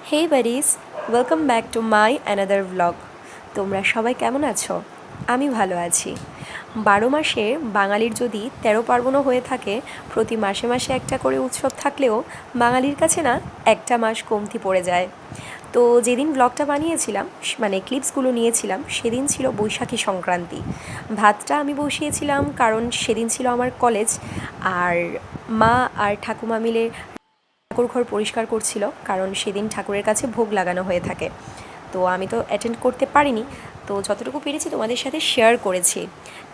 Hey buddies, welcome back to my another vlog. তোমরা সবাই কেমন আছো? আমি ভালো আছি। 12 মাসে বাঙালির যদি 13 পার্বণও হয়ে থাকে, প্রতি মাসে মাসে একটা করে উৎসব থাকলেও বাঙালির কাছে না একটা মাস কমতি পড়ে যায়। তো যেদিন ব্লগটা বানিয়েছিলাম, মানে ক্লিপসগুলো নিয়েছিলাম, সেদিন ছিল বৈশাখী সংক্রান্তি। ভাতটা আমি বসিয়েছিলাম কারণ সেদিন ছিল আমার কলেজ, আর মা আর ঠাকুমা মিলে ঠাকুর ঘর পরিষ্কার করছিল, কারণ সেদিন ঠাকুরের কাছে ভোগ লাগানো হয়ে থাকে। তো আমি তো অ্যাটেন্ড করতে পারিনি, তো যতটুকু পেরেছি তোমাদের সাথে শেয়ার করেছি।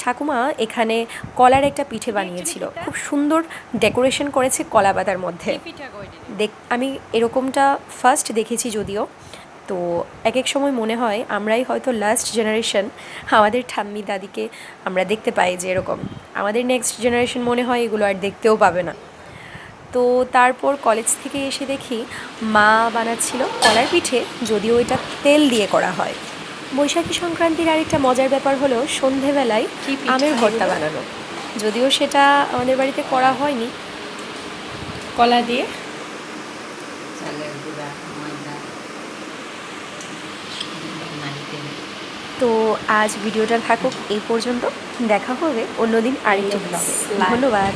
ঠাকুমা এখানে কলার একটা পিঠে বানিয়েছিল, খুব সুন্দর ডেকোরেশন করেছে কলা পাতার মধ্যে। আমি এরকমটা ফার্স্ট দেখেছি যদিও। তো এক এক সময় মনে হয় আমরাই হয়তো লাস্ট জেনারেশন, আমাদের ঠাম্মি দাদিকে আমরা দেখতে পাই যে এরকম। আমাদের নেক্সট জেনারেশন মনে হয় এগুলো আর দেখতেও পাবে না। তো তারপর কলেজ থেকে এসে দেখি মা বানাচ্ছিল কলার পিঠে, যদিও এটা তেল দিয়ে করা হয়। বৈশাখী সংক্রান্তির আরেকটা মজার ব্যাপার হলো সন্ধেবেলায় আমের ভর্তা বানানো, যদিও সেটা আমাদের বাড়িতে করা হয়নি। কলা দিয়ে তো আজ ভিডিওটা থাকুক এই পর্যন্ত, দেখা হবে অন্যদিন আরেকটি ব্লগে। ধন্যবাদ।